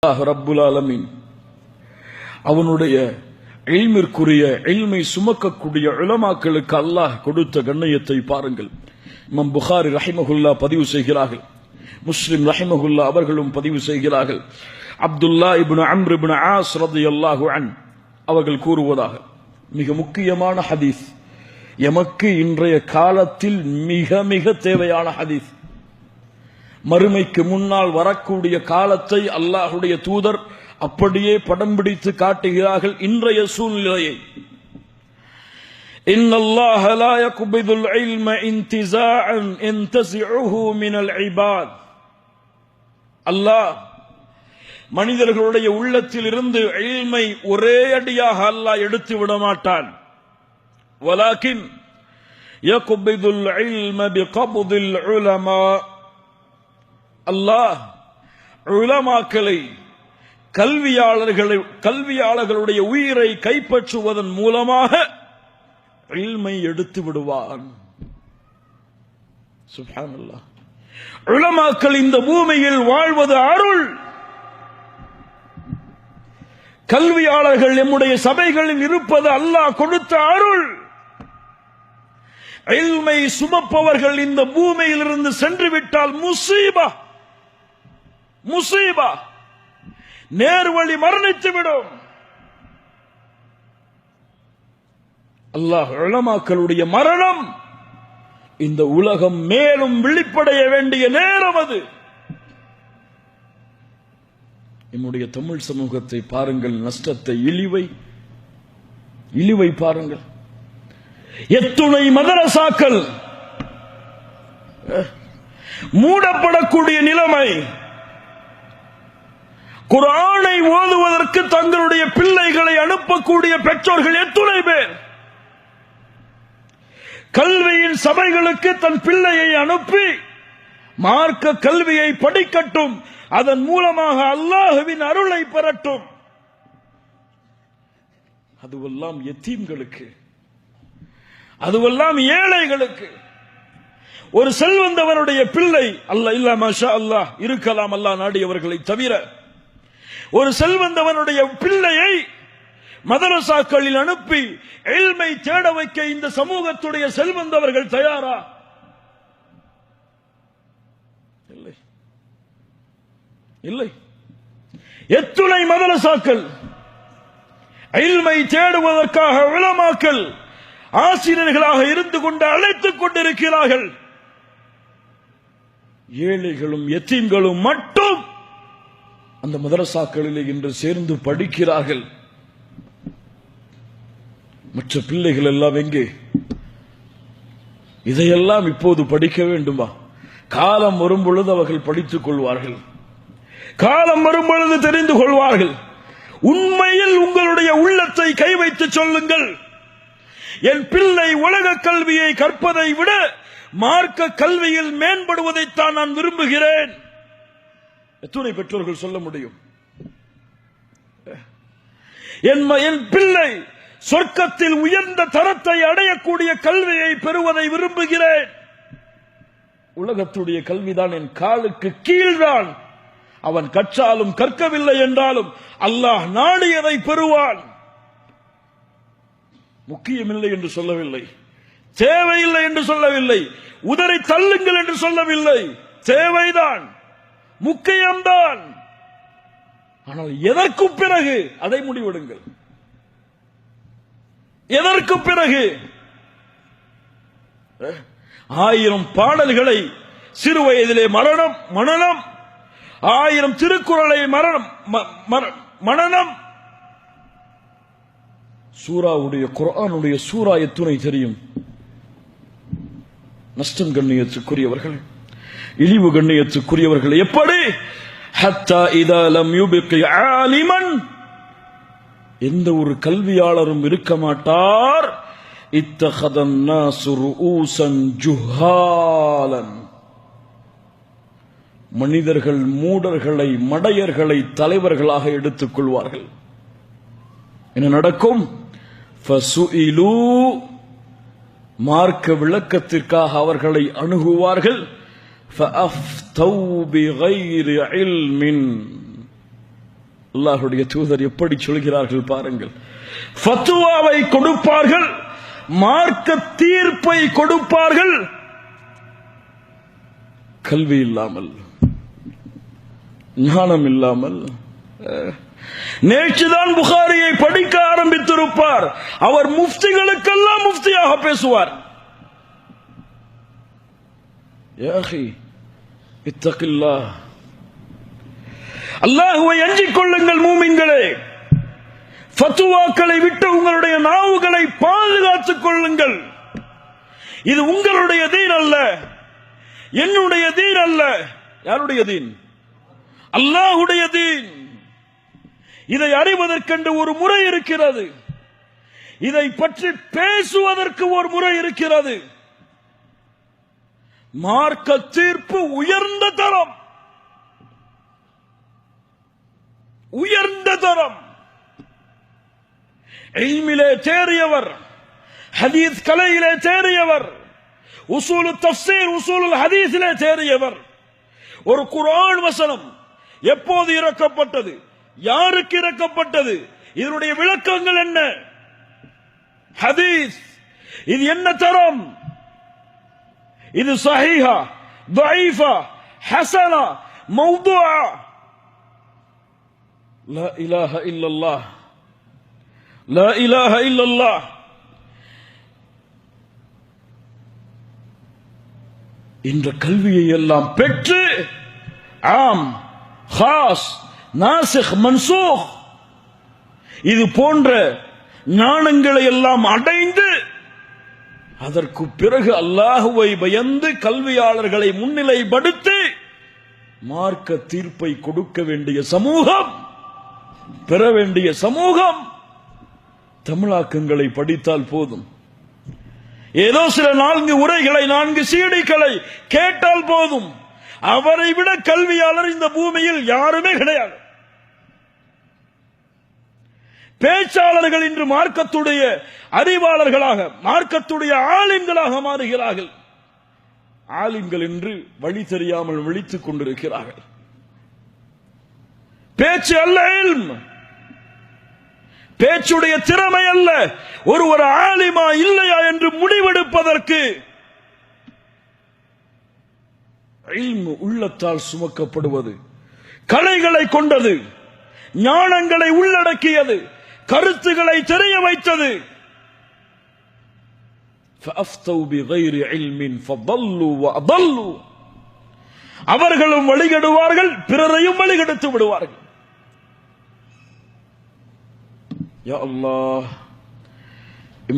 ரப்புல் ஆலமீன் அவனுடைய இல்மிற்குரிய இல்மை சுமக்கக்கூடிய உலமாக்களுக்கு அல்லாஹ் கொடுத்த கண்ணியத்தை பாருங்கள். இமாம் புகாரி ரஹிமஹுல்லா பதிவு செய்கிறார்கள், முஸ்லிம் ரஹிமஹுல்லா அவர்களும் பதிவு செய்கிறார்கள். அப்துல்லா இப்னு அம்ர் இப்னு ஆஸ் ரலியல்லாஹு அன்ஹு அவர்கள் கூறுவதாக, மிக முக்கியமான ஹதீஸ், எமக்கு இன்றைய காலத்தில் மிக மிக தேவையான ஹதீஸ். மறுமைக்கு முன்னால் வரக்கூடிய காலத்தை அல்லாஹுடைய தூதர் அப்படியே படம் பிடித்து காட்டுகிறார்கள். இன்றைய சூழ்நிலையை, இன்னல்லாஹ லா யக்பிதுல் இல்ம இன்திஸாஅன் யன்தஸிஉஹு மினல் இபாத். அல்லாஹ் மனிதர்களுடைய உள்ளத்தில் இருந்து இல்மை ஒரே அடியாக அல்லாஹ் எடுத்து விட மாட்டான். வலாக்கின் யக்பிதுல் இல்ம பிகப்தில் உலமா. அல்லாஹ் உலமாக்களை, கல்வியாளர்களுடைய உயிரை கைப்பற்றுவதன் மூலமாக இல்மை எடுத்து விடுவான். சுப்ஹானல்லாஹ். உலமாக்கள் இந்த பூமியில் வாழ்வது அருள். கல்வியாளர்கள் நம்முடைய சபைகளில் இருப்பது அல்லாஹ் கொடுத்த அருள். இல்மை சுமப்பவர்கள் இந்த பூமியில் இருந்து சென்று விட்டால் முசீபா, முசீபா, நேர்வழி மரணித்துவிடும். அல்லாஹ் உலமாக்களுடைய மரணம் இந்த உலகம் மேலும் விழிப்படைய வேண்டிய நேரம் அது. நம்முடைய தமிழ் சமூகத்தை பாருங்கள், நஷ்டத்தை, இழிவை பாருங்கள். எத்துணை மதரசாக்கள் மூடப்படக்கூடிய நிலைமை. குர்ஆனை ஓதுவதற்கு தங்களுடைய பிள்ளைகளை அனுப்பக்கூடிய பெற்றோர்கள் எத்துணை பேர். கல்வியின் சபைகளுக்கு தன் பிள்ளையை அனுப்பி மார்க்க கல்வியை படிக்கட்டும், அதன் மூலமாக அல்லாஹ்வின் அருளை பெறட்டும். அதுவெல்லாம் யத்தீம்களுக்கு, அதுவெல்லாம் ஏழைகளுக்கு. ஒரு செல்வந்தவனுடைய பிள்ளை இல்ல மாஷா அல்லாஹ் இருக்கலாம், அல்லாஹ் நாடியவர்களை தவிர, ஒரு செல்வந்தவனுடைய பிள்ளையை மதரசாக்களில் அனுப்பி இல்மை தேட வைக்க இந்த சமூகத்துடைய செல்வந்தவர்கள் தயாரா? இல்லை, இல்லை. எத்துணை மதரசாக்கள் இல்மை தேடுவதற்காக உலமாக்கள் ஆசிரியர்களாக இருந்து கொண்டு அழைத்துக் கொண்டிருக்கிறார்கள். ஏழைகளும் யத்தீம்களும் மட்டும் அந்த மதரசாக்களிலே இன்று சேர்ந்து படிக்கிறார்கள். மற்ற பிள்ளைகள் எல்லாம் எங்கே? இதையெல்லாம் இப்போது படிக்க வேண்டுமா? காலம் வரும் பொழுது அவர்கள் படித்துக் கொள்வார்கள், காலம் வரும் பொழுது தெரிந்து கொள்வார்கள். உண்மையில் உங்களுடைய உள்ளத்தை கை வைத்து சொல்லுங்கள், என் பிள்ளை உலக கல்வியை கற்பதை விட மார்க்க கல்வியில் மேம்படுவதைத்தான் நான் விரும்புகிறேன். எத்துணை பெற்றோர்கள் சொல்ல முடியும்? என் பிள்ளை சொர்க்கத்தில் உயர்ந்த தரத்தை அடையக்கூடிய கல்வியை பெறுவதை விரும்புகிறேன். உலகத்துடைய கல்விதான் என் காலுக்கு கீழ்தான். அவன் கற்றாலும் கற்கவில்லை என்றாலும் அல்லாஹ் நாடியதை பெறுவான். முக்கியமில்லை என்று சொல்லவில்லை, தேவையில்லை என்று சொல்லவில்லை, உதறி தள்ளுங்கள் என்று சொல்லவில்லை. தேவைதான், முக்கியம்தான். ஆனால் எதற்கு பிறகு அதை முடிவெடுங்கள். எதற்கு பிறகு? 1000 பாடல்களை சிறு வயதிலே மனனம், 1000 திருக்குறளை மனனம். சூராவுடைய, குர்ஆனுடைய சூரா எத்துணை தெரியும்? நஷ்டம் கண்ணியத்துக்குரியவர்கள், இழிவு கண்ணியத்துக்குரியவர்கள். எப்படி? ஹத்தா இதா லம் யுப்கி ஆலிமன், எந்த ஒரு கல்வியாளரும் இருக்க மாட்டார். இத்தஹதன் நாஸு ரூஸன் ஜுஹாலன், மனிதர்கள் மூடர்களை, மடையர்களை தலைவர்களாக எடுத்துக் கொள்வார்கள். என்ன நடக்கும்? ஃபசுஇலு, மார்க்க விளக்கத்திற்காக அவர்களை அணுகுவார்கள். ஃபஅஃப்தௌ பிகைரி இல்மின், அல்லாஹ்வுடைய தூதர் எப்படி சொல்கிறார்கள் பாருங்கள். ஃபத்வாவை கொடுப்பார்கள், மார்க்க தீர்ப்பை கொடுப்பார்கள், கல்வி இல்லாமல், ஞானம் இல்லாமல். நேற்றுதான் புகாரியை படிக்க ஆரம்பித்திருப்பார். அவர் முஃப்திகளுக்கெல்லாம் முஃப்தியாக பேசுவார். யா அஹி இத்தகில்லாஹ், அல்லாஹ்வை அஞ்சிக் கொள்ளுங்கள் மூமின்களே. ஃபத்வாக்களை விட்டு உங்களுடைய நாவுகளை பாதுகாத்துக் கொள்ளுங்கள். இது உங்களுடைய தீன் அல்ல, என்னுடைய தீன் அல்ல. யாருடைய தீன்? அல்லாஹ்வுடைய தீன். இதை அறிவதற்கென்று ஒரு முறை இருக்கிறது, இதை பற்றி பேசுவதற்கு ஒரு முறை இருக்கிறது. மார்க்க தீர்ப்பு உயர்ந்த தரம், உயர்ந்த தரம். இல்மிலே தேறியவர், ஹதீஸ் கலையிலே தேறியவர், உசூல் தஃப்சீர் உசூல் ஹதீஸிலே தேறியவர். ஒரு குர்ஆன் வசனம் எப்போது இறக்கப்பட்டது, யாருக்கு இறக்கப்பட்டது, இதனுடைய விளக்கங்கள் என்ன, ஹதீஸ் இது என்ன தரம், இது சஹீஹா, தஈஃபா, ஹஸனா, மௌதுஆ. லா இலாஹ இல்லல்லாஹ், லா இலாஹ இல்லல்லாஹ். இந்த கல்வியை எல்லாம் பெற்று ஆம், ஹாஸ், நாசிக், மன்சூக் இது போன்ற ஞானங்களை எல்லாம் அடைந்து அதற்கு பிறகு அல்லாஹுவை பயந்து கல்வியாளர்களை முன்னிலைப்படுத்தி மார்க்க தீர்ப்பை கொடுக்க வேண்டிய சமூகம், பெற வேண்டிய சமூகம் தமிழாக்கங்களை படித்தால் போதும். ஏதோ சில 4 உரைகளை 4 சீடிகளை கேட்டால் போதும். அவரை விட கல்வியாளர் இந்த பூமியில் யாருமே கிடையாது. பேச்சாளர்கள் இன்று மார்க்கத்துடைய அறிவாளர்களாக, மார்க்கத்துடைய ஆலிம்களாக மாறுகிறார்கள். ஆலிம்கள் என்று வழி தெரியாமல் விழித்துக் கொண்டிருக்கிறார்கள். பேச்சு அல்ல இல்ம், பேச்சுடைய திறமை அல்ல. ஒரு ஆலிமா இல்லையா என்று முடிவெடுப்பதற்கு இல்ம் உள்ளத்தால் சுமக்கப்படுவது, கலைகளை கொண்டது, ஞானங்களை உள்ளடக்கியது, கருத்துக்களை தெரிய வைத்தது. فَأَفْتَوْا بِغَيْرِ عِلْمٍ فَضَلُّوا وَأَضَلُّوا. அவர்களும் வழிகெடுவார்கள், பிறரையும் வழிகெடுத்து விடுவார்கள். யா அல்லாஹ்,